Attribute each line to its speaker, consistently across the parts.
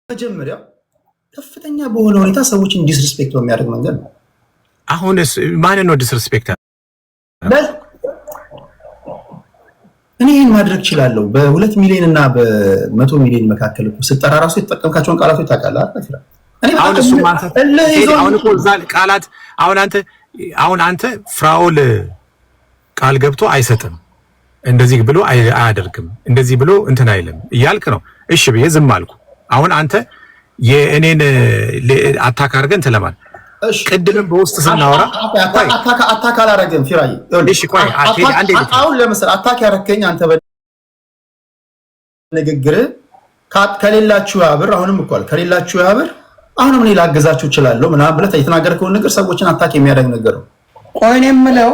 Speaker 1: መጀመሪያ ከፍተኛ በሆነ ሁኔታ ሰዎችን ዲስሪስፔክት በሚያደርግ መንገድ ነው።
Speaker 2: አሁንስ ማን ነው ዲስሪስፔክት?
Speaker 1: እኔ ይሄን ማድረግ እችላለሁ። በ2 ሚሊዮን እና በ100 ሚሊዮን መካከል እኮ ስጠራ ራሱ የተጠቀምካቸውን ቃላቶች ታውቃለህ አይደል?
Speaker 2: አሁን እሱ ማለት አሁን እኮ ዛል ቃላት አሁን አንተ ፍራኦል ቃል ገብቶ አይሰጥም፣ እንደዚህ ብሎ አያደርግም፣ እንደዚህ ብሎ እንትን አይልም እያልክ ነው። እሺ ብዬ ዝም አልኩ። አሁን አንተ የእኔን አታክ አድርገን ትለማል። ቅድም በውስጥ ስናወራ
Speaker 1: አታክ አላረገም ፊራይ።
Speaker 2: እሺ ቆይ
Speaker 1: አሁን ለምሳሌ አታክ ያረከኝ አንተ በንግግር ከሌላችሁ ያብር አሁንም እኮ ከሌላችሁ ያብር አሁንም እኔ ላገዛችሁ እችላለሁ ምናምን ብለህ የተናገርከውን ነገር ሰዎችን አታክ የሚያደርግ ነገር ነው።
Speaker 3: ቆይ እኔ የምለው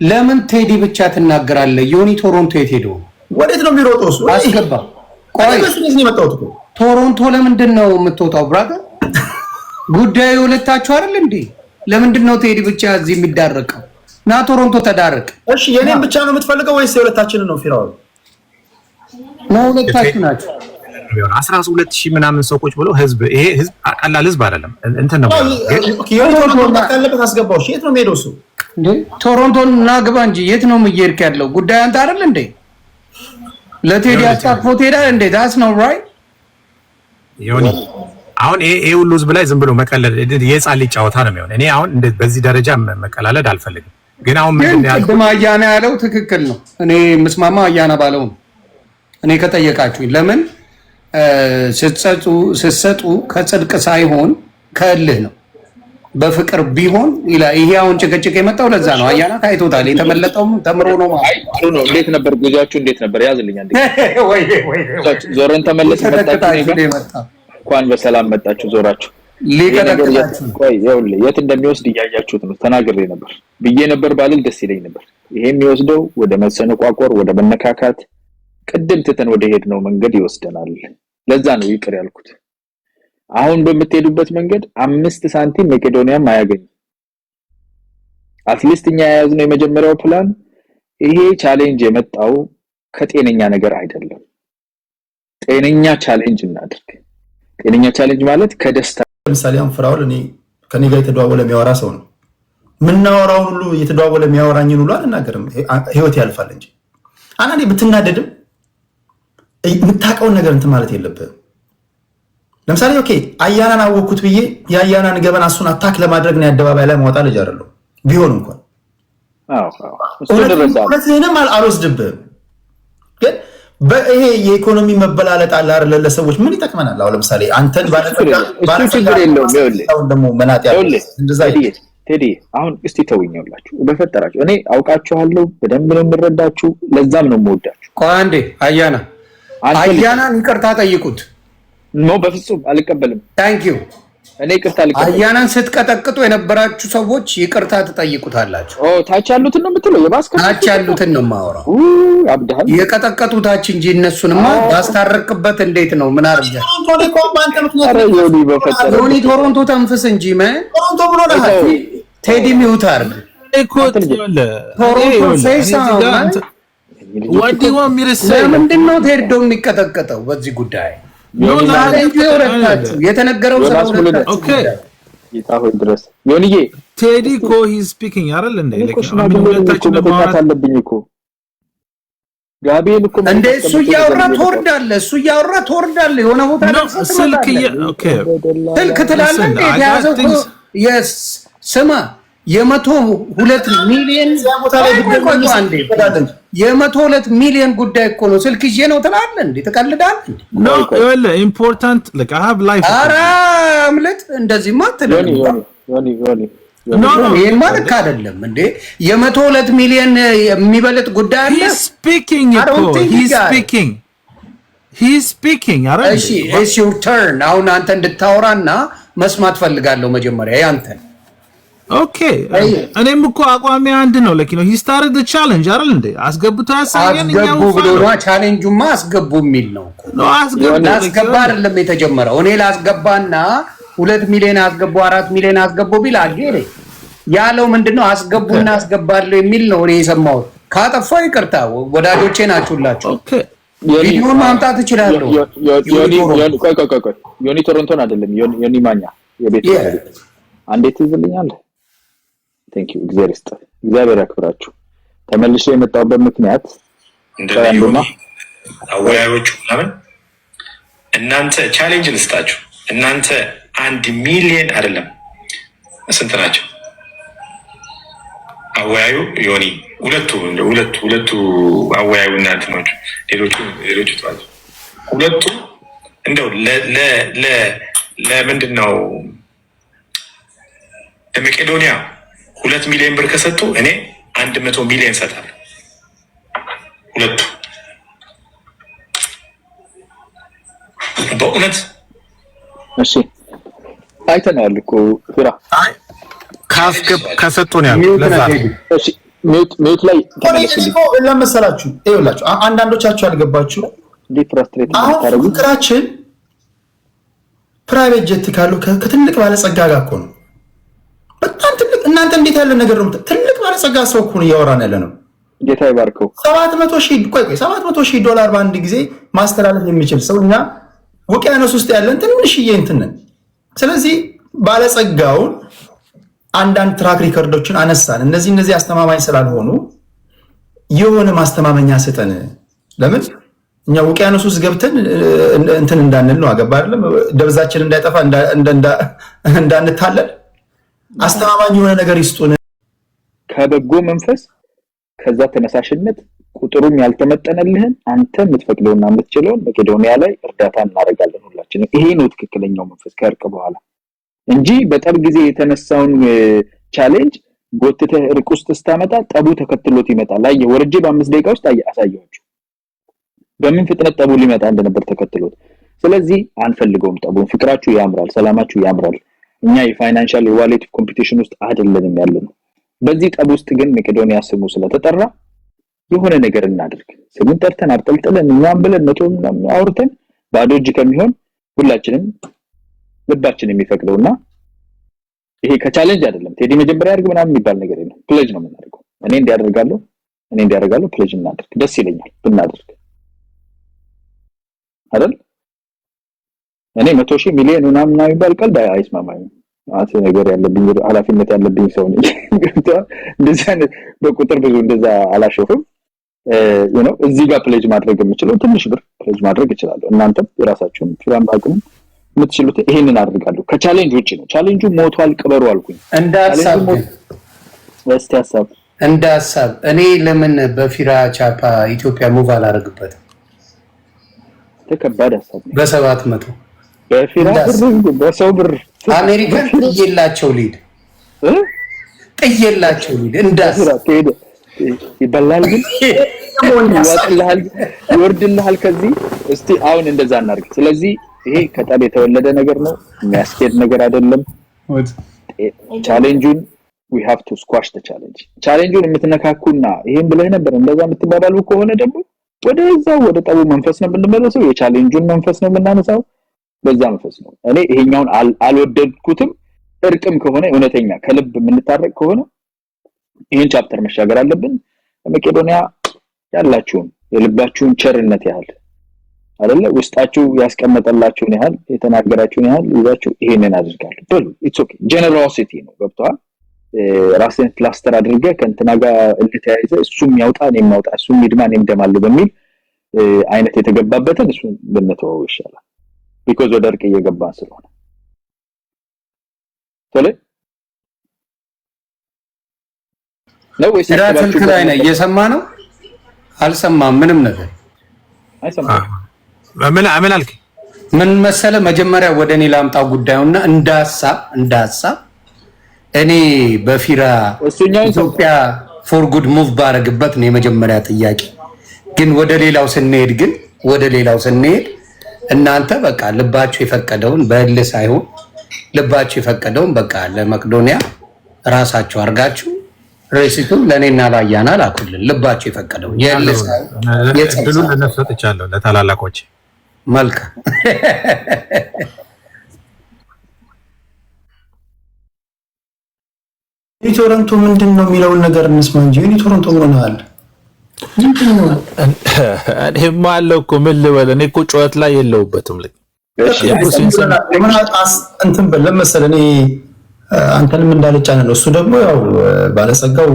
Speaker 3: ለምን ቴዲ ብቻ ትናገራለህ? ዮኒ ቶሮንቶ የት ሄዶ
Speaker 1: ወዴት ነው የሚሮጠው? እሱ
Speaker 3: አስገባ። ቆይ ቶሮንቶ ለምንድን ነው የምትወጣው? ብራዘር ጉዳዩ ሁለታችሁ አይደል እንዴ? ለምንድን ነው ቴዲ ብቻ እዚህ የሚዳረቀው? ና ቶሮንቶ ተዳረቅ።
Speaker 1: እሺ የኔን ብቻ ነው የምትፈልገው ወይስ የሁለታችንን ነው? ፊራው
Speaker 3: ነው ሁለታችሁ ናችሁ።
Speaker 2: 12000 ምናምን ሰዎች ብሎ ህዝብ፣ ይሄ ህዝብ ቀላል ህዝብ አይደለም። እንትን ነው
Speaker 1: ካለበት አስገባው። እሺ የት ነው የምሄደው እሱ?
Speaker 3: እንዴ ቶሮንቶን እና ግባ እንጂ የት ነው የምትሄድክ ያለው? ጉዳይ አንተ አይደል እንዴ? ለቴዲ አስታጥፎ ትሄዳለህ እንዴ? ዳስ ነው ራይት
Speaker 2: ዮኒ። አሁን ይሄ ሁሉ ህዝብ ላይ ዝም ብሎ መቀለድ የህፃን ልጅ ጨዋታ ነው የሚሆን። እኔ አሁን በዚህ ደረጃ መቀላለድ አልፈልግም። ግን አሁን ምንድን ነው ያልኩት?
Speaker 3: አያና ያለው ትክክል ነው። እኔ ምስማማ አያና ባለው ነው። እኔ ከጠየቃችሁኝ ለምን ስትሰጡ ከጽድቅ ሳይሆን ከእልህ ነው። በፍቅር ቢሆን ይሄ አሁን ጭቅጭቅ የመጣው ለዛ ነው። አያና ታይቶታል። የተመለጠውም ተምሮ ነው ማለት
Speaker 4: ነው። እንዴት ነበር ጉዟችሁ? እንዴት ነበር? ያዝልኝ አንዴ። ዞረን ተመለስን መጣችሁ። እንኳን በሰላም መጣችሁ። ዞራችሁ
Speaker 3: ሊቀጠቅጣችሁ።
Speaker 4: ቆይ ይኸውልህ የት እንደሚወስድ እያያችሁት ነው። ተናግሬ ነበር ብዬ ነበር ባልል ደስ ይለኝ ነበር። ይሄ የሚወስደው ወደ መሰነቋቆር፣ ወደ መነካካት፣ ቅድም ትተን ወደ ሄድነው መንገድ ይወስደናል። ለዛ ነው ይቅር ያልኩት። አሁን በምትሄዱበት መንገድ 5 ሳንቲም መቄዶንያም አያገኝም። አትሊስት እኛ የያዝነው የመጀመሪያው ፕላን ይሄ ቻሌንጅ የመጣው ከጤነኛ ነገር አይደለም። ጤነኛ ቻሌንጅ እናድርግ። ጤነኛ ቻሌንጅ ማለት ከደስታ
Speaker 1: ለምሳሌ አሁን ፍራኦል እኔ ከኔ ጋር የተደዋወለ የሚያወራ ሰው ነው። ምናወራውን ሁሉ የተደዋወለ የሚያወራኝን ሁሉ አልናገርም። ህይወት ያልፋል እንጂ አንዳንዴ ብትናደድም የምታውቀውን ነገር እንትን ማለት የለብህም። ለምሳሌ ኦኬ አያናን አወኩት ብዬ የአያናን ገበና እሱን አታክ ለማድረግ ነው አደባባይ ላይ ማውጣት ልጅ አይደለም። ቢሆን እንኳን እውነትህንም አልወስድብህም። ግን በይሄ የኢኮኖሚ መበላለጥ አለ አይደል? ለሰዎች ምን ይጠቅመናል? አሁን ለምሳሌ አንተን
Speaker 4: ችግር የለውም። ይኸውልህ
Speaker 1: ደግሞ መናጥ ያለው እንደዛ
Speaker 4: ቴዲ አሁን እስቲ ተውኛላችሁ በፈጠራችሁ። እኔ አውቃችኋለሁ፣ በደንብ ነው የምረዳችሁ። ለዛም ነው የምወዳችሁ።
Speaker 3: ቆይ አንዴ አያናን ይቅርታ ጠይቁት።
Speaker 4: ኖ በፍጹም አልቀበልም።
Speaker 3: ታንክ ዩ።
Speaker 4: እኔ ይቅርታ አልቀበልም።
Speaker 3: አያናን ስትቀጠቅጡ የነበራችሁ ሰዎች ይቅርታ ትጠይቁታላችሁ።
Speaker 4: ታች ያሉትን ነው የምትለው?
Speaker 3: ታች ያሉትን ነው የማወራው።
Speaker 4: አብዳል
Speaker 3: የቀጠቀጡ ታች እንጂ እነሱንማ ባስታረቅበት እንዴት ነው? ምን አርጋ ዮኒ ቶሮንቶ ተንፍስ እንጂ ቶሮንቶ ብሎ ቴዲ ሚውት አርግ ቶሮንቶ ፌሳ ለምንድን ነው ቴዶ የሚቀጠቀጠው በዚህ ጉዳይ? የተነገረው
Speaker 4: ድረስ ዮኒዬ
Speaker 5: ቴዲ እኮ ሂዝ ስፒኪንግ አይደል እንዴ?
Speaker 4: አለብኝ እኮ ጋቢን እኮ
Speaker 3: እንደ እሱ እያወራ ትወርዳለህ። የሆነ ቦታ
Speaker 5: ስልክ
Speaker 3: ትላለህ እንዴ? የያዘው ስማ የ102 ሚሊዮን የ102 ሚሊዮን ጉዳይ እኮ ነው። ስልክ ይዤ ነው ትላለህ እንዴ? ትቀልዳለህ እንዴ?
Speaker 5: ኖ ይወለ ኢምፖርታንት like I have life።
Speaker 3: ኧረ አምልጥ። እንደዚህማ አትልም። ይሄን ማለት አይደለም እንዴ? የ102 ሚሊዮን የሚበልጥ ጉዳይ አለ። He's speaking አይደል?
Speaker 5: እሺ
Speaker 3: it's your turn። አሁን አንተ እንድታወራና መስማት ፈልጋለሁ መጀመሪያ ያንተን።
Speaker 5: ኦኬ እኔም እኮ አቋሚ አንድ ነው። ለኪ ነው he started the challenge አይደል እንዴ? አስገብቶ ያሳየን
Speaker 3: እኛው ብሎ ነው ቻሌንጁማ አስገቡ የሚል ነው እኮ ነው። አስገባ አይደለም የተጀመረው። እኔ ላስገባና 2 ሚሊዮን አስገቡ 4 ሚሊዮን አስገቡ ቢል አገሬ ያለው ምንድነው? አስገቡና አስገባለሁ የሚል ነው እኔ የሰማሁት። ካጠፋው ይቅርታ፣ ወዳጆቼ ናችሁላችሁ።
Speaker 5: ኦኬ
Speaker 3: ቪዲዮን ማምጣት እችላለሁ።
Speaker 4: ዮኒ ቶሮንቶን አይደለም ዮኒ ማኛ የቤት አንዴ ትይዝልኛለህ። ቴንክ ዩ እግዚአብሔር ያክብራችሁ። ተመልሼ የመጣሁበት ምክንያት
Speaker 2: እንደዚህ አወያዮቹ ምናምን እናንተ ቻሌንጅ ልስጣችሁ። እናንተ 1 ሚሊዮን አይደለም ስንት ናቸው? አወያዩ ዮኒ ሁለቱ አወያዩ እናንተ ናችሁ። ሌሎቹ ተዋል። ሁለቱ እንደው ለምንድን ነው ለመቄዶንያ 2 ሚሊዮን ብር ከሰጡ እኔ 100 ሚሊዮን ሰጣለሁ። ሁለቱ በእውነት
Speaker 4: እሺ አይተናል እኮ ፍራ
Speaker 2: ከሰጡ ነው ያለው። ለዛ
Speaker 4: እሺ ሚውት ላይ
Speaker 1: ለመሰላችሁ ይኸውላችሁ አንዳንዶቻችሁ አልገባችሁ።
Speaker 4: ዲፍራስትሬት
Speaker 1: አሁን ፍቅራችን ፕራይቬት ጀት ካለው ከትልቅ ባለጸጋ ጋር እኮ ነው። በጣም ትልቅ እናንተ እንዴት ያለ ነገር ነው? ትልቅ ባለጸጋ ሰው እኮ ነው እያወራን ያለ ነው።
Speaker 4: ጌታ ይባርከው።
Speaker 1: 700,000 ዶላር በአንድ ጊዜ ማስተላለፍ የሚችል ሰው እኛ ውቅያኖስ ውስጥ ያለን ትንሽዬ እንትን ነን። ስለዚህ ባለጸጋውን አንዳንድ ትራክ ሪከርዶችን አነሳን። እነዚህ አስተማማኝ ስላልሆኑ የሆነ ማስተማመኛ ስጠን። ለምን እኛ ውቅያኖስ ውስጥ ገብተን እንትን እንዳንል ነው። አገባ አይደለም ደብዛችን እንዳይጠፋ እንዳንታለል አስተማማኝ የሆነ ነገር ይስጡን።
Speaker 4: ከበጎ መንፈስ ከዛ ተነሳሽነት ቁጥሩም ያልተመጠነልህን አንተ የምትፈቅደውና የምትችለውን መቄዶንያ ላይ እርዳታ እናደርጋለን ሁላችንም። ይሄ ነው ትክክለኛው መንፈስ ከእርቅ በኋላ እንጂ በጠብ ጊዜ የተነሳውን ቻሌንጅ ጎትተህ እርቅ ውስጥ ስታመጣ ጠቡ ተከትሎት ይመጣል። አየህ ወርጄ በ5 ደቂቃ ውስጥ አሳየኋችሁ በምን ፍጥነት ጠቡ ሊመጣ እንደነበር ተከትሎት። ስለዚህ አንፈልገውም ጠቡን። ፍቅራችሁ ያምራል፣ ሰላማችሁ ያምራል። እኛ የፋይናንሻል የዋሌት ኮምፒቲሽን ውስጥ አይደለንም ያለነው። በዚህ ጠብ ውስጥ ግን መቄዶንያ ስሙ ስለተጠራ የሆነ ነገር እናድርግ። ስሙን ጠርተን አርጠልጥለን እኛም ብለን መቶም አውርተን ባዶ እጅ ከሚሆን ሁላችንም ልባችን የሚፈቅደውና ይሄ ከቻሌንጅ አይደለም ቴዲ መጀመሪያ ያርግ ምናምን የሚባል ነገር የለም። ፕሌጅ ነው የምናደርገው። እኔ እንዲያደርጋለሁ ፕሌጅ እናድርግ። ደስ ይለኛል ብናደርግ አይደል? እኔ 100,000 ሚሊዮን ምናምን የሚባል ቀልድ አይስማማኝም። አት ነገር ያለብኝ ኃላፊነት ያለብኝ ሰው ነኝ። እንደዚህ አይነት በቁጥር ብዙ እንደዛ አላሾፍም። እዚህ ጋር ፕሌጅ ማድረግ የምችለው ትንሽ ብር ፕሌጅ ማድረግ እችላለሁ። እናንተም የራሳችሁን ፕላን አቅም የምትችሉት ይሄንን አድርጋለሁ። ከቻሌንጅ ውጪ ነው። ቻሌንጁ ሞቷል ቅበሩ አልኩኝ።
Speaker 3: እንደ ሐሳብ እኔ ለምን በፊራ ቻፓ ኢትዮጵያ ሙቭ አላደርግበትም?
Speaker 4: ተከባድ ሐሳብ ነው።
Speaker 3: በ700
Speaker 4: በፊራ ብር በሰው ብር
Speaker 3: አሜሪካን ጥየላቸው ሊድ እንዳስራ
Speaker 4: ሄደ ይበላል ግን ይወርድልሃል ከዚህ። እስቲ አሁን እንደዛ እናድርግ። ስለዚህ ይሄ ከጠብ የተወለደ ነገር ነው፣ የሚያስኬድ ነገር አይደለም። ቻሌንጁን we have to squash the challenge። ቻሌንጁን የምትነካኩና ይሄን ብለህ ነበር እንደዛ የምትባባሉ ከሆነ ደግሞ ወደ ጠቡ መንፈስ ነው ብንመለሰው። የቻሌንጁን መንፈስ ነው የምናነሳው፣ በዛ መንፈስ ነው። እኔ ይሄኛውን አልወደድኩትም። እርቅም ከሆነ እውነተኛ ከልብ የምንታረቅ ከሆነ ይሄን ቻፕተር መሻገር አለብን። መቄዶንያ ያላችሁን የልባችሁን ቸርነት ያህል አይደለ ውስጣችሁ ያስቀመጠላችሁን ያህል የተናገራችሁን ያህል ይዛችሁ ይሄንን አድርጋለሁ በሉ። ኢትስ ኦኬ ጀነሮሲቲ ነው። ገብቷል? ራስን ፕላስተር አድርገህ ከእንትና ጋር እንድትያይዘ እሱም ያውጣ እኔም ያውጣ እሱም ይድማን እንደማለ በሚል አይነት የተገባበትን እሱ ብንተወው ይሻላል። ቢኮዝ ወደ እርቅ እየገባን ስለሆነ
Speaker 3: ነው ወይስ ራትልክ ላይ ነው እየሰማ ነው? አልሰማም ምንም ነገር
Speaker 4: አይሰማም።
Speaker 2: ምን አልክ?
Speaker 3: ምን መሰለ መጀመሪያ ወደኔ ላምጣው ጉዳዩና እንዳሳ እኔ በፊራ ኢትዮጵያ ፎር ጉድ ሙቭ ባረግበት ነው የመጀመሪያ ጥያቄ። ግን ወደ ሌላው ስንሄድ እናንተ በቃ ልባችሁ የፈቀደውን በእል ሳይሆን ልባችሁ የፈቀደውን በቃ ለመቄዶንያ ራሳችሁ አርጋችሁ ሬሲቱን ለኔና ላያና ላኩልን። ልባችሁ የፈቀደውን የእል ሳይሆን
Speaker 2: የጽሉን ለነፍሰጥቻለሁ ለታላላቆች
Speaker 3: መልካም
Speaker 1: ቶሮንቶ ምንድነው የሚለውን ነገር እንስማ እንጂ ቶሮንቶ ምን ሆነሃል?
Speaker 5: እኔማ አለው እኮ ምን ልበል? እኔ እኮ ጩኸት ላይ የለውበትም። ልክ
Speaker 1: እንትን በለም መሰለህ እኔ አንተንም እንዳልጫነ ነው። እሱ ደግሞ ያው ባለጸጋው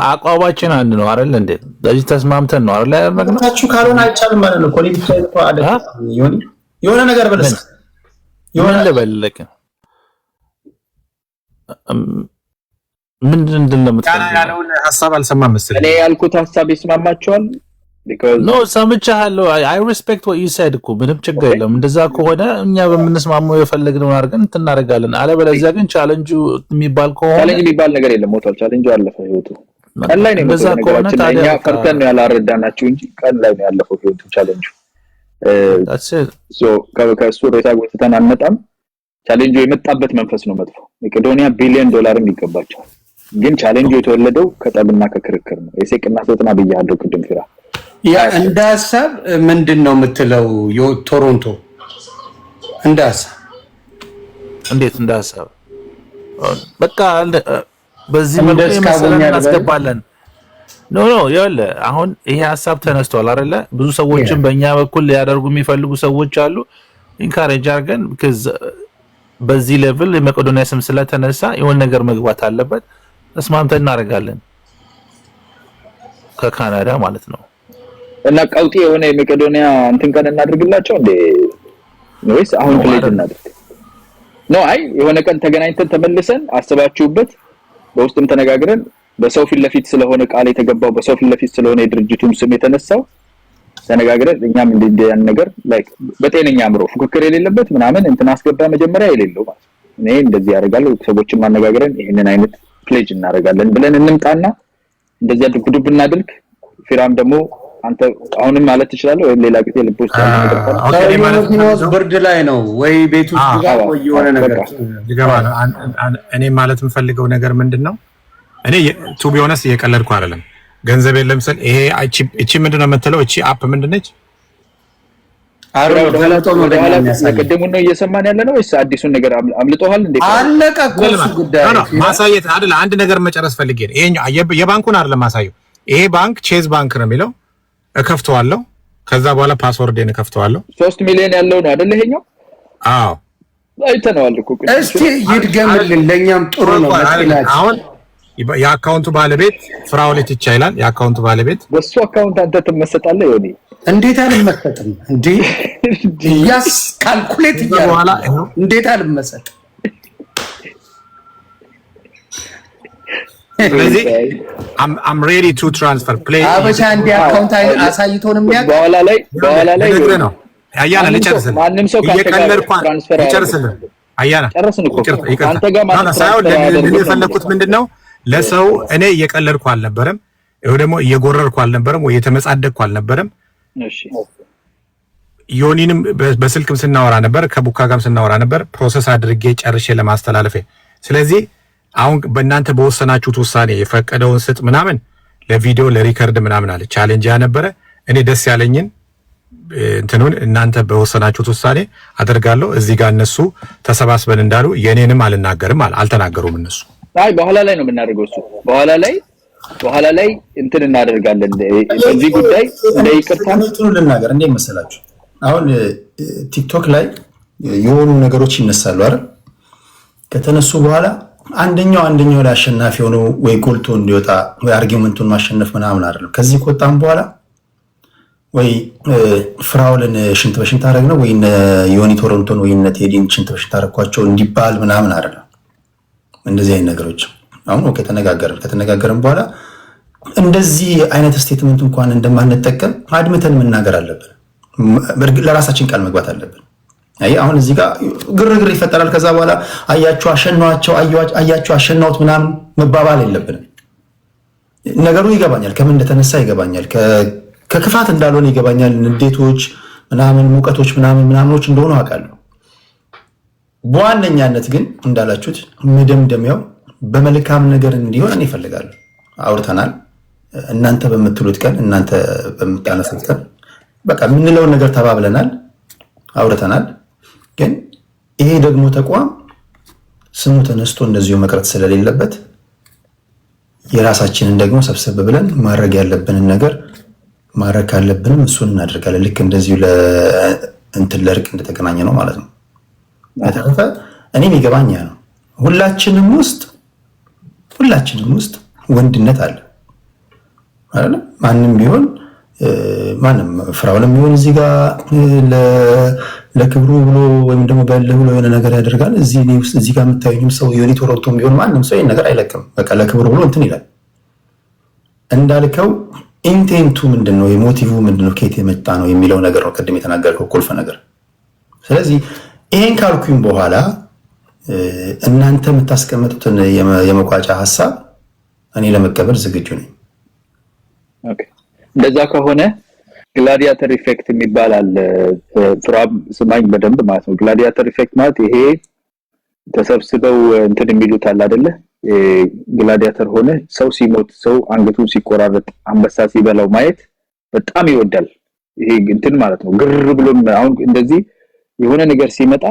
Speaker 5: አቋማችን አንድ ነው አይደል እንዴ? ለዚህ ተስማምተን ነው አይደል ያደረግነው።
Speaker 1: ታችሁ ካልሆነ አይቻልም ማለት ነው። ኮሌክት ላይ አለ የሆነ ነገር በለስ
Speaker 5: የሆነ ለበለቀ ምንድን እንደምትፈልግ
Speaker 2: ያለውን ሐሳብ አልሰማም መሰለኝ።
Speaker 4: እኔ ያልኩት ሐሳብ ይስማማቸዋል።
Speaker 5: ኖ ሰምቻለሁ። አይ ሪስፔክት what you said እኮ ምንም ችግር የለም። እንደዛ ከሆነ እኛ በምንስማማው የፈለግነውን አድርገን እናደርጋለን። አለበለዚያ ግን ቻሌንጁ የሚባል ከሆነ
Speaker 4: ቻሌንጅ የሚባል ነገር የለም። ሞቷል። ቻሌንጁ አለፈ። ህይወቱ ቀን ላይ ነው
Speaker 5: እንደዛ ከሆነ ታዲያ
Speaker 4: እኛ ፈርተን ነው ያላረዳናችሁ እንጂ ቀን ላይ ነው ያለፈው ህይወቱ ቻሌንጁ። ከእሱ ሬሳ ጎትተን አንመጣም። ቻሌንጁ የመጣበት መንፈስ ነው መጥፎ። መቄዶንያ $1 ቢሊዮን ይገባቸዋል። ግን ቻሌንጁ የተወለደው ከጠብና ከክርክር ነው። የሴቅና ሶጥና ብያለሁ ቅድም ፊራ
Speaker 3: ያ እንደ ሐሳብ ምንድነው የምትለው? ቶሮንቶ እንደ ሐሳብ
Speaker 5: እንዴት እንደ ሐሳብ በቃ በዚህ መልኩ እናስገባለን። ኖ ይኸውልህ አሁን ይሄ ሐሳብ ተነስቷል አይደለ? ብዙ ሰዎችን በእኛ በኩል ሊያደርጉ የሚፈልጉ ሰዎች አሉ። ኢንካሬጅ አድርገን በዚህ ሌቭል የመቄዶንያ ስም ስለተነሳ የሆነ ነገር መግባት አለበት። ተስማምተን እናደርጋለን ከካናዳ ማለት ነው።
Speaker 4: እና ቀውጢ የሆነ የመቄዶንያ እንትን ቀን እናድርግላቸው እንዴ ወይስ አሁን ፕሌት እናድርግ? ኖ አይ የሆነ ቀን ተገናኝተን ተመልሰን አስባችሁበት በውስጥም ተነጋግረን በሰው ፊት ለፊት ስለሆነ ቃል የተገባው በሰው ፊት ለፊት ስለሆነ የድርጅቱም ስም የተነሳው ተነጋግረን እኛም እንደዚህ ነገር ላይክ በጤነኛ አምሮ ፉክክር የሌለበት ምናምን እንትን አስገባ መጀመሪያ የሌለው ማለት እኔ እንደዚህ ያደርጋለሁ ሰዎችን ማነጋገረን ይሄንን አይነት ፕሌጅ እናደርጋለን ብለን እንምጣና እንደዚህ አድርጉ ብናደርግ ፊራም ደግሞ አንተ አሁንም ማለት ትችላለህ ወይ ሌላ ጊዜ ልቦስ ያለ ነገር
Speaker 3: ማለት ብርድ ላይ ነው ወይ ቤት ውስጥ ጋር ወይ የሆነ ነገር
Speaker 2: ይገባል። እኔ ማለት የምፈልገው ነገር ምንድነው እኔ ቱ ቢ ኦነስት እየቀለድኩ አይደለም። ገንዘብ የለም ስል ይሄ እቺ ምንድነው የምትለው እቺ አፕ ምንድነች?
Speaker 3: አረው ገለጦ ነው
Speaker 4: ለቀደሙን ነው እየሰማን ያለ ነው ወይስ አዲሱን ነገር አምልጦሃል እንዴ?
Speaker 3: አለቀ ኮርሱ ጉዳይ
Speaker 2: ማሳየት አይደል? አንድ ነገር መጨረስ ፈልጌ ነው። ይሄ የባንኩን አይደለም ማሳየው። ይሄ ባንክ ቼዝ ባንክ ነው የሚለው እከፍተዋለሁ። ከዛ በኋላ ፓስወርዴን እከፍተዋለሁ። 3 ሚሊዮን ያለው ነው አይደል ይሄኛው? አዎ
Speaker 4: አይተነዋል እኮ።
Speaker 3: እስቲ ይድገምልን ለኛም ጥሩ ነው መስላችሁ።
Speaker 2: አሁን የአካውንቱ ባለቤት ፍራውሌት ይቻላል። የአካውንቱ ባለቤት
Speaker 4: በሱ አካውንት አንተ ትመሰጣለህ ይሆን?
Speaker 3: እንዴት አልመሰጥም እንዴ? ያስ ካልኩሌት ይያላ እንዴት አልመሰጥ?
Speaker 2: ስለዚህ I'm ready to transfer play
Speaker 3: አበሻ እንደ አካውንት አሳይቶን የሚያውቅ
Speaker 4: በኋላ ላይ
Speaker 2: ነው አያና ልጨርስልህ።
Speaker 4: ማንም ሰው
Speaker 2: እየቀለድኩ ልጨርስልህ። አያና
Speaker 4: ጨርስን እኮ
Speaker 2: አንተ ጋር ማለት ሳይሆን የፈለኩት ምንድነው ለሰው እኔ እየቀለድኩ አልነበረም፣ ወይ ደግሞ እየጎረርኩ አልነበረም፣ ወይ የተመጻደቅኩ አልነበረም። እሺ ዮኒንም በስልክም ስናወራ ነበር፣ ከቡካ ጋርም ስናወራ ነበር፣ ፕሮሰስ አድርጌ ጨርሼ ለማስተላለፍ። ስለዚህ አሁን በእናንተ በወሰናችሁት ውሳኔ የፈቀደውን ስጥ ምናምን ለቪዲዮ ለሪከርድ ምናምን አለ ቻሌንጅ ያነበረ እኔ ደስ ያለኝን እንትኑን እናንተ በወሰናችሁት ውሳኔ አደርጋለሁ። እዚህ ጋር እነሱ ተሰባስበን እንዳሉ የኔንም አልናገርም አልተናገሩም እነሱ።
Speaker 4: አይ በኋላ ላይ ነው የምናደርገው እሱ በኋላ ላይ እንትን እናደርጋለን። በዚህ ጉዳይ ለይቅርታ
Speaker 1: ነው ልናገር እንዴ መሰላችሁ። አሁን ቲክቶክ ላይ የሆኑ ነገሮች ይነሳሉ አይደል? ከተነሱ በኋላ አንደኛው ላይ አሸናፊ ሆኖ ወይ ጎልቶ እንዲወጣ ወይ አርጊውመንቱን ማሸነፍ ምናምን አይደለም። ከዚህ ከወጣም በኋላ ወይ ፍራውልን ሽንት በሽንት አደረግ ነው ወይ ዮኒ ቶሮንቶን ወይ ቴዲን ሽንት በሽንት አደረኳቸው እንዲባል ምናምን አይደለም። እንደዚህ አይነት ነገሮች አሁን ከተነጋገርን በኋላ እንደዚህ አይነት ስቴትመንት እንኳን እንደማንጠቀም አድምተን መናገር አለብን። ለራሳችን ቃል መግባት አለብን። አሁን እዚህ ጋር ግርግር ይፈጠራል። ከዛ በኋላ አያችሁ አሸናውት ምናምን መባባል የለብንም። ነገሩ ይገባኛል፣ ከምን እንደተነሳ ይገባኛል፣ ከክፋት እንዳልሆነ ይገባኛል። ንዴቶች ምናምን ሙቀቶች ምናምኖች እንደሆኑ አውቃለሁ። በዋነኛነት ግን እንዳላችሁት መደምደሚያው በመልካም ነገር እንዲሆን እኔ እፈልጋለሁ። አውርተናል። እናንተ በምትሉት ቀን እናንተ በምታነሱት ቀን በቃ የምንለውን ነገር ተባብለናል፣ አውርተናል። ግን ይሄ ደግሞ ተቋም ስሙ ተነስቶ እንደዚሁ መቅረት ስለሌለበት የራሳችንን ደግሞ ሰብሰብ ብለን ማድረግ ያለብንን ነገር ማድረግ ካለብንም እሱን እናደርጋለን። ልክ እንደዚሁ ለእርቅ እንደተገናኘ ነው ማለት ነው። በተረፈ እኔም ይገባኛ ነው ሁላችንም ውስጥ ወንድነት አለ አይደል? ማንም ቢሆን ማንም ፍራውንም ቢሆን እዚህ ጋር ለክብሩ ብሎ ወይም ደግሞ በልህ ብሎ የሆነ ነገር ያደርጋል። እዚህ ጋር የምታዩኝም ሰው ዩኒት ወሮቶም ቢሆን ማንም ሰው ይሄን ነገር አይለቅም። በቃ ለክብሩ ብሎ እንትን ይላል። እንዳልከው ኢንቴንቱ ምንድነው? የሞቲቭ ምንድነው? ከየት የመጣ ነው የሚለው ነገር ነው ቅድም የተናገርከው ቁልፍ ነገር። ስለዚህ ይሄን ካልኩኝ በኋላ እናንተ የምታስቀምጡትን የመቋጫ ሀሳብ እኔ ለመቀበል ዝግጁ ነኝ።
Speaker 4: ኦኬ፣ እንደዛ ከሆነ ግላዲያተር ኢፌክት የሚባል አለ። ፍራም ስማኝ በደንብ ማለት ነው። ግላዲያተር ኢፌክት ማለት ይሄ ተሰብስበው እንትን የሚሉት አለ አይደለ? ግላዲያተር ሆነ ሰው ሲሞት፣ ሰው አንገቱን ሲቆራረጥ፣ አንበሳ ሲበላው ማየት በጣም ይወዳል። ይሄ እንትን ማለት ነው። ግር ብሎ አሁን እንደዚህ የሆነ ነገር ሲመጣ